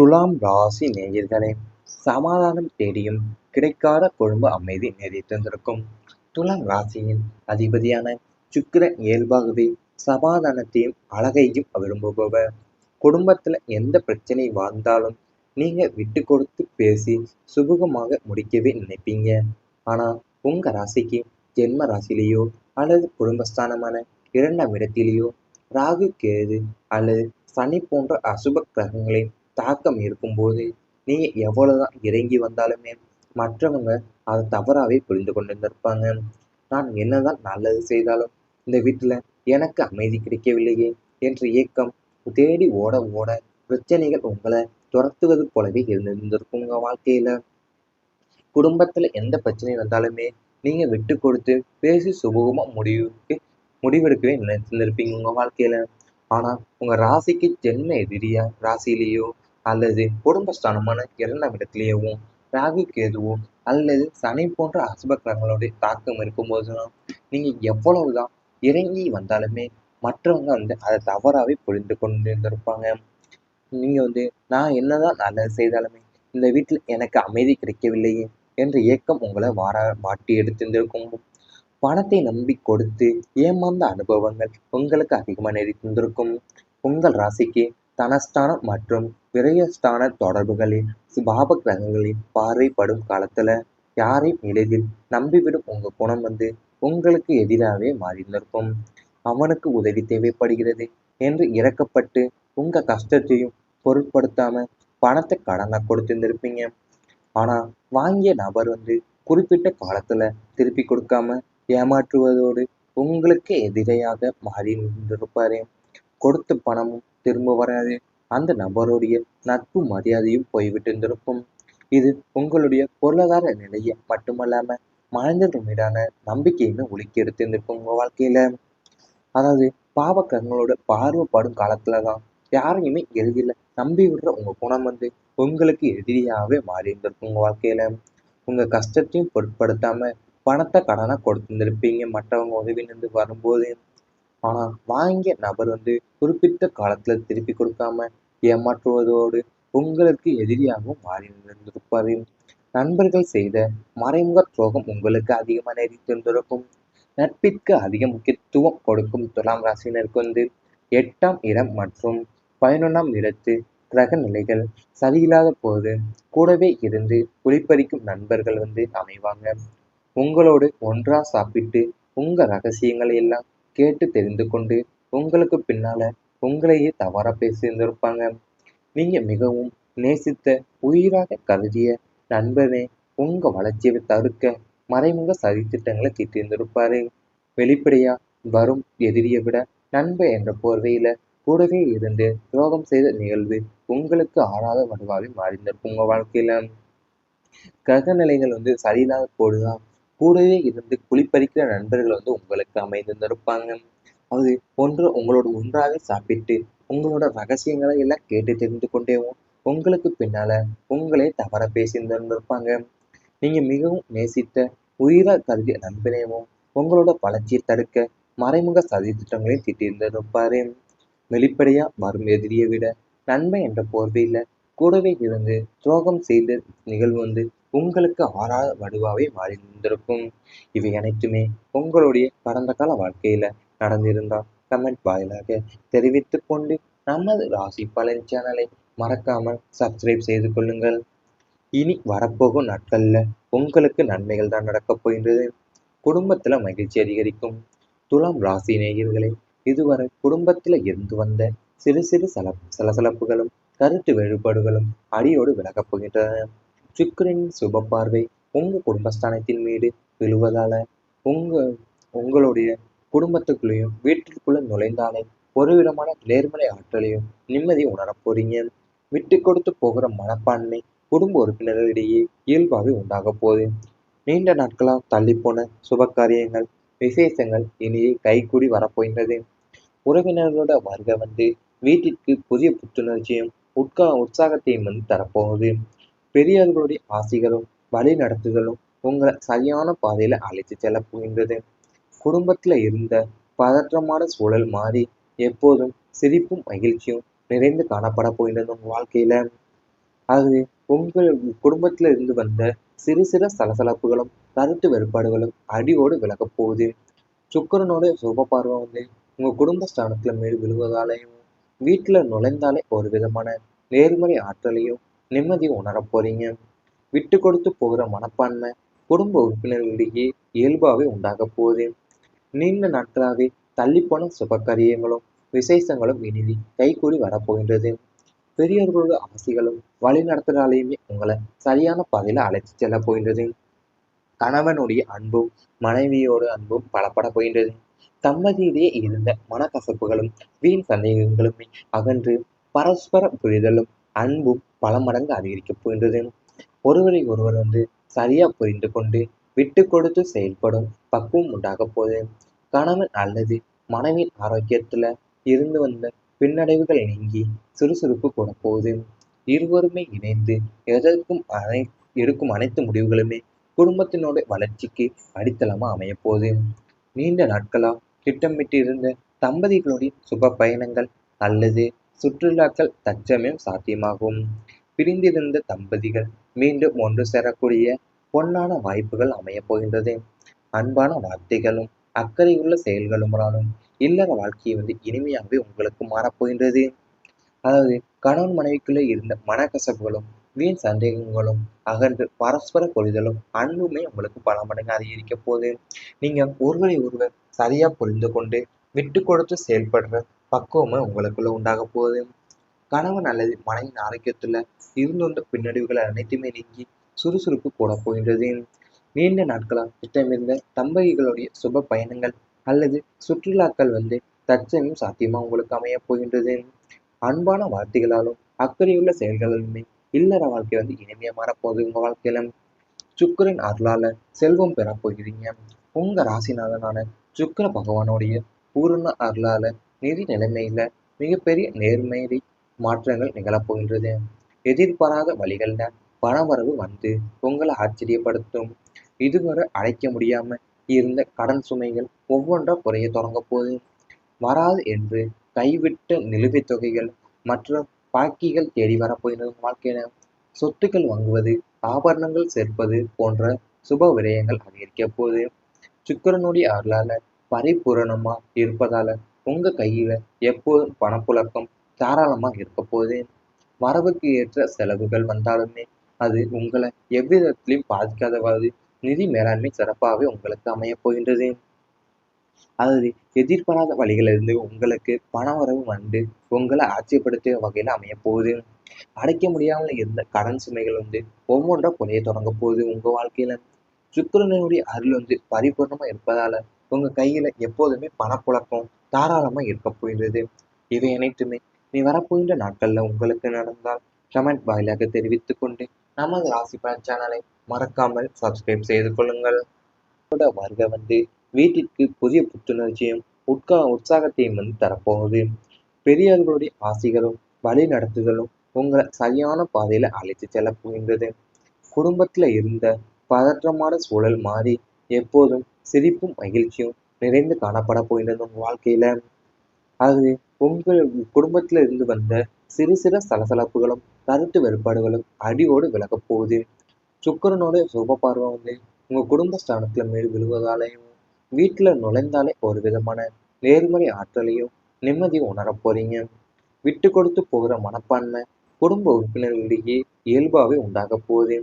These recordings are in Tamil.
துலாம் ராசி நேயர்களே, சமாதானம் தேடியும் கிடைக்காத குடும்ப அமைதி நீடித்திருக்கும். துலாம் ராசியின் அதிபதியான சுக்கிரன் இயல்பாகவே சமாதானத்தையும் அழகையும் விரும்புபவர். குடும்பத்துல எந்த பிரச்சனை வந்தாலும் நீங்க விட்டு கொடுத்து பேசி சுமூகமாக முடிக்கவே நினைப்பீங்க. ஆனா உங்க ராசிக்கு ஜென்ம ராசியிலேயோ அல்லது குடும்பஸ்தானமான 2ஆம் இடத்திலேயோ ராகு கேது அல்லது சனி போன்ற அசுப கிரகங்களின் தாக்கம் இருக்கும்போது நீங்க எவ்வளவுதான் இறங்கி வந்தாலுமே மற்றவங்க அதை தவறாவே புரிந்து கொண்டிருந்திருப்பாங்க. நான் என்னதான் நல்லது செய்தாலும் இந்த வீட்டுல எனக்கு அமைதி கிடைக்கவில்லையே என்ற ஏக்கம் தேடி ஓட ஓட பிரச்சனைகள் உங்களை துரத்துவது போலவே இருந்திருக்கும் உங்க வாழ்க்கையில. குடும்பத்துல எந்த பிரச்சனை வந்தாலுமே நீங்க விட்டு கொடுத்து பேசி சுமூகமா முடிவெடுக்கவே நினைச்சிருந்திருப்பீங்க உங்க வாழ்க்கையில. ஆனா உங்க ராசிக்கு ஜென்ம எதிரியா ராசியிலேயோ அல்லது குடும்பஸ்தானமான 2ஆம் இடத்திலேயோ ராகு கேதுவோ அல்லது சனி போன்ற அசுப கிரகங்களுடைய தாக்கம் இருக்கும்போதுதான் நீங்க எவ்வளவுதான் இறங்கி வந்தாலுமே மற்றவங்க அதை தவறாவே புரிந்து கொண்டிருந்திருப்பாங்க. நீங்க நான் என்னதான் நல்லது செய்தாலுமே இந்த வீட்டில் எனக்கு அமைதி கிடைக்கவில்லையே என்ற ஏக்கம் உங்களை வாட்டி எடுத்திருந்திருக்கும். பணத்தை நம்பி கொடுத்து ஏமாந்த அனுபவங்கள் உங்களுக்கு அதிகமாக நேரிட்டிருந்திருக்கும். உங்கள் ராசிக்கு தனஸ்தானம் மற்றும் விரயஸ்தான தொடர்புகளில் சுபாப கிரகங்களின் பார்வைப்படும் காலத்துல யாரையும் எளிதில் நம்பிவிடும் உங்க குணம் உங்களுக்கு எதிராகவே மாறியிருந்திருக்கும். அவனுக்கு உதவி தேவைப்படுகிறது என்று இறக்கப்பட்டு உங்க கஷ்டத்தையும் பொருட்படுத்தாம பணத்தை கடனா கொடுத்திருந்திருப்பீங்க. ஆனா வாங்கிய நபர் குறிப்பிட்ட காலத்துல திருப்பி கொடுக்காம ஏமாற்றுவதோடு உங்களுக்கு எதிரியாக மாறி நின்றிருப்பாரு. கொடுத்த பணமும் திரும்ப வராது. அந்த நபருடைய நட்பு மரியாதையும் போய்விட்டு இருந்திருக்கும். இது உங்களுடைய பொருளாதார நிலையை மட்டுமல்லாம மனிதர்கள் மீதான நம்பிக்கையுமே உலுக்கி எடுத்திருந்திருக்கும் உங்க வாழ்க்கையில. அதாவது பாவக்கங்களோட பார்வைப்படும் காலத்துலதான் யாரையுமே எளிதில் நம்பி விடுற உங்க குணம் உங்களுக்கு எதிரியாகவே மாறி இருந்திருக்கும் உங்க வாழ்க்கையில. உங்க கஷ்டத்தையும் பொருட்படுத்தாம பணத்தை கடனா கொடுத்திருந்திருப்பீங்க மற்றவங்க உதவி நின்று வரும்போது. ஆனா வாங்கிய நபர் குறிப்பிட்ட காலத்துல திருப்பி கொடுக்காம ஏமாற்றுவதோடு உங்களுக்கு எதிரியாகவும் மாறி இருந்திருப்பாரு. நண்பர்கள் செய்த மறைமுக துரோகம் உங்களுக்கு அதிகமாக நேரிட்டிருந்திருக்கும். நட்பிற்கு அதிக முக்கியத்துவம் கொடுக்கும் துலாம் ராசினருக்கு 8ஆம் இடம் மற்றும் 11ஆம் இடத்து கிரக நிலைகள் சரியில்லாத போது கூடவே இருந்து குளிப்பறிக்கும் நண்பர்கள் அமைவாங்க. உங்களோடு ஒன்றா சாப்பிட்டு உங்க ரகசியங்களை எல்லாம் கேட்டு தெரிந்து கொண்டு உங்களுக்கு பின்னால உங்களையே தவறா பேசியிருந்திருப்பாங்க. நீங்க மிகவும் நேசித்த உயிராக கருதிய நண்பனே உங்க வளர்ச்சியை தடுக்க மறைமுக சதித்திட்டங்களை தீட்டியிருந்திருப்பாரு. வெளிப்படையா வரும் எதிரியை விட நண்பன் என்ற போர்வையில கூடவே இருந்து துரோகம் செய்த நிகழ்வு உங்களுக்கு ஆறாத வடுவாவே மாறிந்திருக்கும் உங்க வாழ்க்கையில. கிரக நிலைகள் சரியில்லாத போதுதான் கூடவே இருந்து குளிப்பறிக்கிற நண்பர்கள் உங்களுக்கு அமைந்திருந்திருப்பாங்க. அது உங்களோட ஒன்றாக சாப்பிட்டு உங்களோட ரகசியங்களை எல்லாம் கேட்டு தெரிந்து கொண்டேவும் உங்களுக்கு பின்னால உங்களே தவற பேசியிருந்திருப்பாங்க. நீங்க மிகவும் நேசித்த உயிரா கருதிய நண்பனையும் உங்களோட வளர்ச்சியை தடுக்க மறைமுக சதி திட்டங்களையும் தீட்டியிருந்திருப்பாரு. வெளிப்படையா வரும் எதிரியை விட நன்மை என்ற போர்வையில கூடவே இருந்து துரோகம் செய்த நிகழ்வு உங்களுக்கு ஆறாத வடுவாவே மாறி இருந்திருக்கும். இவை அனைத்துமே உங்களுடைய கடந்த கால வாழ்க்கையில நடந்திருந்தால் கமெண்ட் வாயிலாக தெரிவித்துக் கொண்டு நமது ராசி பலன் சேனலை மறக்காமல் சப்ஸ்கிரைப் செய்து கொள்ளுங்கள். இனி வரப்போகும் நாட்கள்ல உங்களுக்கு நன்மைகள் தான் நடக்கப் போகின்றது. குடும்பத்துல மகிழ்ச்சி அதிகரிக்கும். துலாம் ராசி நேயர்களே, இதுவரை குடும்பத்துல இருந்து வந்த சிறு சிறு சலசலப்புகளும் கருத்து வேறுபாடுகளும் அடியோடு விலகப் போகின்றன. சுக்கிரனின் சுப பார்வை உங்க குடும்பஸ்தானத்தின் மீது விழுவதால உங்க உங்களுடைய குடும்பத்துக்குள்ளேயும் வீட்டிற்குள்ள நுழைந்தாலே ஒரு விதமான நேர்மறை ஆற்றலையும் நிம்மதியை உணரப் போறீங்க. விட்டு கொடுத்து போகிற மனப்பான்மை குடும்ப உறுப்பினர்களிடையே இயல்பாகவே உண்டாக போகுது. நீண்ட நாட்களாக தள்ளிப்போன சுப காரியங்கள் விசேஷங்கள் இனியே கைகூடி வரப்போகின்றது. உறவினர்களோட வருகை வீட்டிற்கு புதிய புத்துணர்ச்சியும் உற்சாகத்தையும் தரப்போகுது. பெரியவர்களுடைய ஆசைகளும் வழி நடத்துதலும் உங்களை சரியான பாதையில அழைத்து செல்ல போகின்றது. குடும்பத்துல இருந்த பதற்றமான சூழல் மாறி எப்போதும் சிரிப்பும் மகிழ்ச்சியும் நிறைந்து காணப்பட போகின்றது உங்க வாழ்க்கையில. அது உங்கள் குடும்பத்துல இருந்து வந்த சிறு சிறு சலசலப்புகளும் கருத்து வேறுபாடுகளும் அடியோடு விலகப் போகுது. சுக்கிரனோட சுப பார்வை உங்க குடும்ப ஸ்தானத்துல மேல் விழுவதாலையும் வீட்டுல நுழைந்தாலே ஒரு விதமான நேர்மறை ஆற்றலையும் நிம்மதியும் உணரப் போறீங்க. விட்டு கொடுத்து போகிற மனப்பான்மை குடும்ப உறுப்பினர்களிடையே இயல்பாவே உண்டாக போகுது. நீண்ட நாட்களாகவே தள்ளிப்போன சுப காரியங்களும் விசேஷங்களும் இனிதி கைகூடி வரப்போகின்றது. பெரியவர்களோட ஆசைகளும் வழிநடத்துதலாலையுமே உங்களை சரியான பாதையில அழைத்து செல்ல போகின்றது. கணவனுடைய அன்பும் மனைவியோட அன்பும் பலப்பட போகின்றது. தம்பதியிடையே இருந்த மனக்கசப்புகளும் வீண் சந்தேகங்களுமே அகன்று பரஸ்பர புரிதலும் அன்பும் பல மடங்கு அதிகரிக்கப் போகின்றது. ஒருவரை ஒருவர் சரியா புரிந்து கொண்டு விட்டு கொடுத்து செயல்படும் பக்குவம் உண்டாக போகுது. கணவன் அல்லது மனைவியின் ஆரோக்கியத்துல இருந்து வந்த பின்னடைவுகள் நீங்கி சுறுசுறுப்பு கூட போகுது. இருவருமே இணைந்து எதற்கும் எடுக்கும் அனைத்து முடிவுகளுமே குடும்பத்தினோட வளர்ச்சிக்கு அடித்தளமா அமைய போகுது. நீண்ட நாட்களா திட்டமிட்டு இருந்த தம்பதிகளுடைய சுப பயணங்கள் அல்லது சுற்றுலாக்கள் தற்சமயம் சாத்தியமாகும். பிரிந்திருந்த தம்பதிகள் மீண்டும் ஒன்று சேரக்கூடிய பொன்னான வாய்ப்புகள் அமையப் போகின்றது. அன்பான வார்த்தைகளும் அக்கறையுள்ள செயல்களுமாலும் இல்லற வாழ்க்கையை இனிமையாகவே உங்களுக்கு மாறப்போகின்றது. அதாவது கணவன் மனைவிக்குள்ளே இருந்த மனக்கசப்புகளும் வீண் சந்தேகங்களும் அகன்று பரஸ்பர புரிதலும் அன்புமே உங்களுக்கு பல மடங்கு அதிகரிக்க போகுது. நீங்க ஒருவரை ஒருவர் சரியா புரிந்து கொண்டு விட்டு கொடுத்து செயல்படுற பக்குவமே உங்களுக்குள்ள உண்டாக போகுது. கணவன் அல்லது மனைவியின் ஆரோக்கியத்துல இருந்து வந்த பின்னடைவுகள் அனைத்துமே நீங்கி சுறுசுறுப்பு கூட போகின்றது. நீண்ட நாட்களாக திட்டமிருந்த தம்பதிகளுடைய சுப பயணங்கள் அல்லது சுற்றுலாக்கள் தற்சமயம் சாத்தியமா உங்களுக்கு அமைய போகின்றது. அன்பான வார்த்தைகளாலும் அக்கறையுள்ள செயல்களாலுமே இல்லற வாழ்க்கை இனிமையா மாறப்போகுது. உங்க வாழ்க்கையில சுக்கிரன் அருளால செல்வம் பெற போகிறீங்க. உங்க ராசிநாதனான சுக்கிர பகவானுடைய பூரண அருளால நிதி நிலைமையில மிகப்பெரிய நேர்மறை மாற்றங்கள் நிகழப்போகின்றது. எதிர்பாராத வழிகள்ல பணவரவு உங்களை ஆச்சரியப்படுத்தும். இதுவரை அடைக்க முடியாம இருந்த கடன் சுமைகள் ஒவ்வொன்றா குறைய தொடங்க போது. வராது என்று கைவிட்ட நிலுவைத் தொகைகள் மற்றும் பாக்கிகள் தேடி வரப்போகின்றது. வாழ்க்கையில சொத்துக்கள் வாங்குவது, ஆபரணங்கள் சேர்ப்பது போன்ற சுப விரயங்கள் அதிகரிக்க போகுது. சுக்கிரனுடைய அருளால பரிபூரணமா இருப்பதால உங்க கையில எப்போதும் பணப்புழக்கம் தாராளமா இருக்க போகுது. வரவுக்கு ஏற்ற செலவுகள் வந்தாலுமே அது உங்களை எவ்விதத்திலையும் பாதிக்காதவாறு நிதி மேலாண்மை சிறப்பாகவே உங்களுக்கு அமையப் போகின்றது. அதாவது எதிர்பாராத வழிகளிலிருந்து உங்களுக்கு பண வரவு உங்களை ஆட்சிப்படுத்திய வகையில் அமைய போகுது. அடைக்க முடியாமல் இருந்த கடன் சுமைகள் ஒவ்வொன்றா குறைய தொடங்க போகுது. உங்க வாழ்க்கையில சுக்கிரனுடைய அருள் பரிபூர்ணமா இருப்பதால உங்க கையில எப்போதுமே பணப்புழக்கம் தாராளமா இருக்க போகிறது. இவை அனைத்துமே நீ வரப்போகின்ற நாட்கள்ல உங்களுக்கு நடந்தால் கமெண்ட் வாயிலாக தெரிவித்துக் கொண்டு நமது ராசி பலன் சேனலை மறக்காமல் சப்ஸ்கிரைப் செய்து கொள்ளுங்கள். வருகை வீட்டிற்கு புதிய புத்துணர்ச்சியும் உற்சாகத்தையும் தரப்போகுது. பெரியவர்களுடைய ஆசைகளும் வழி நடத்துதலும் உங்களை சரியான பாதையில அழைத்து செல்ல போகின்றது. குடும்பத்துல இருந்த பதற்றமான சூழல் மாறி எப்போதும் சிரிப்பும் மகிழ்ச்சியும் நிறைந்து காணப்பட போகின்றது உங்க வாழ்க்கையில. அது உங்கள் குடும்பத்துல இருந்து வந்த சிறு சிறு சலசலப்புகளும் கருத்து வேறுபாடுகளும் அடியோடு விலகப் போகுது. சுக்கிரனோட சுப பார்வை உங்க குடும்ப ஸ்தானத்துல மேல் விழுவதாலையும் வீட்டுல நுழைந்தாலே ஒரு விதமான நேர்மறை ஆற்றலையும் நிம்மதியும் உணரப் போறீங்க. விட்டு கொடுத்து போகிற மனப்பான்மை குடும்ப உறுப்பினர்களிடையே இயல்பாவே உண்டாக போகுது.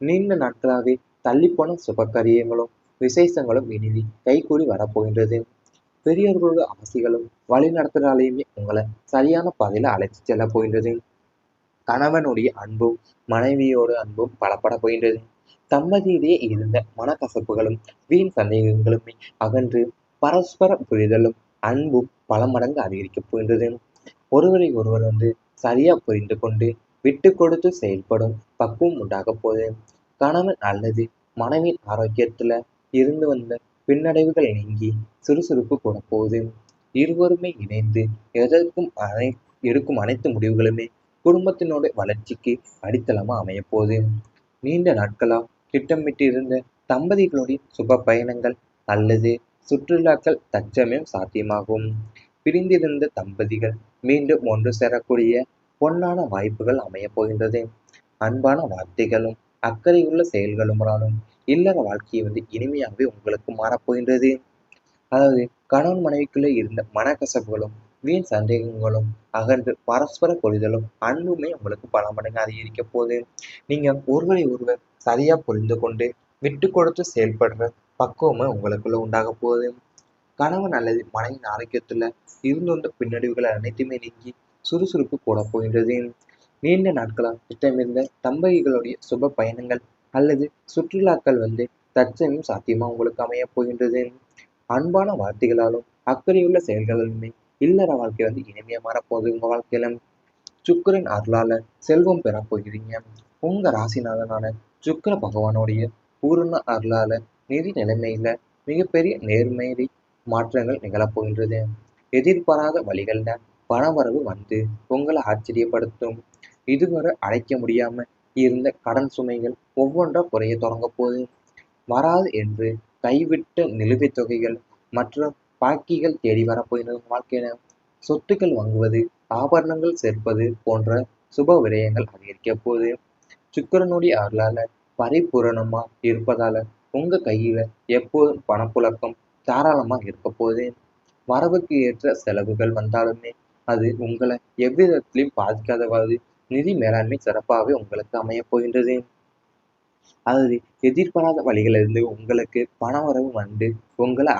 நீண்ட நாட்களாகவே தள்ளிப்போன சுப காரியங்களும் விசேஷங்களும் இனிதி கைகூடி வரப்போகின்றது. பெரியவர்களோட ஆசைகளும் வழிநடத்துதலாலையுமே உங்களை சரியான பாதையில அழைத்து செல்ல போகின்றது. கணவனுடைய அன்பும் மனைவியோட அன்பும் பலப்பட போகின்றது. தம்பதியிடையே இருந்த மனக்கசப்புகளும் வீண் சந்தேகங்களுமே அகன்று பரஸ்பர புரிதலும் அன்பும் பல மடங்கு அதிகரிக்கப் போகின்றது. ஒருவரை ஒருவர் சரியா புரிந்து கொண்டு விட்டு கொடுத்து செயல்படும் பக்குவம் உண்டாக போகுது. கணவன் அல்லது மனைவியின் ஆரோக்கியத்துல இருந்து வந்த பின்னடைவுகள் நீங்கி சுறுசுறுப்பு கூட போகுது. இருவருமே இணைந்து எதற்கும் எடுக்கும் அனைத்து முடிவுகளுமே குடும்பத்தினோட வளர்ச்சிக்கு அடித்தளமா அமைய போகுது. நீண்ட நாட்களா திட்டமிட்டு இருந்த தம்பதிகளுடைய சுப பயணங்கள் அல்லது சுற்றுலாக்கள் தற்சமயம் சாத்தியமாகும். பிரிந்திருந்த தம்பதிகள் மீண்டும் ஒன்று சேரக்கூடிய பொன்னான வாய்ப்புகள் அமைய போகின்றது. அன்பான வார்த்தைகளும் அக்கறையுள்ள செயல்களும் இல்லற வாழ்க்கையை இனிமையாகவே உங்களுக்கு மாறப்போகின்றது. அதாவது கணவன் மனைவிக்குள்ளே இருந்த மனக்கசப்புகளும் வீண் சந்தேகங்களும் அகன்று பரஸ்பர புரிதலும் அன்புமே உங்களுக்கு பல மடங்கு அதிகரிக்க போகுது. நீங்க ஒருவரை ஒருவர் சரியா புரிந்து கொண்டு விட்டு கொடுத்து செயல்படுற பக்குவமும் உங்களுக்குள்ள உண்டாக போகுது. கணவன் அல்லது மனைவியின் ஆரோக்கியத்துல இருந்து வந்த பின்னடைவுகள் அனைத்துமே நீங்கி சுறுசுறுப்பு கூட போகின்றது. நீண்ட நாட்களாக திட்டமிருந்த தம்பதிகளுடைய சுப பயணங்கள் அல்லது சுற்றுலாக்கள் தற்சமயம் சாத்தியமா உங்களுக்கு அமைய போகின்றது. அன்பான வார்த்தைகளாலும் அக்கறையுள்ள செயல்களாலுமே இல்லற வாழ்க்கை இனிமையா மாறப்போகுது. உங்க வாழ்க்கையில சுக்கிரன் அருளால செல்வம் பெற போகிறீங்க. உங்க ராசிநாதனான சுக்கிர பகவானுடைய பூரண அருளால நிதி நிலைமையில மிகப்பெரிய நேர்மறை மாற்றங்கள் நிகழப்போகின்றது. எதிர்பாராத வழிகள்ல பணவரவு உங்களை ஆச்சரியப்படுத்தும். இதுவரை அடைக்க முடியாம இருந்த கடன் சுமைகள் ஒவ்வொன்றா குறைய தொடங்க போகுது. வராது என்று கைவிட்ட நிலுவைத் தொகைகள் மற்றும் பாக்கிகள் தேடி வரப்போகின்றது. வாழ்க்கையில சொத்துக்கள் வாங்குவது, ஆபரணங்கள் சேர்ப்பது போன்ற சுப விரயங்கள் அதிகரிக்க போகுது. சுக்கிரனுடைய அருளால பரிபூரணமா இருப்பதால உங்க கையில எப்போதும் பணப்புழக்கம் தாராளமா இருக்க போகுது. வரவுக்கு ஏற்ற செலவுகள் வந்தாலுமே அது உங்களை எவ்விதத்திலையும் பாதிக்காதவாறு நிதி மேலாண்மை சிறப்பாகவே உங்களுக்கு அமையப் போகின்றது. அதாவது எதிர்பாராத வழிகளிலிருந்து உங்களுக்கு பணவரவு உங்களை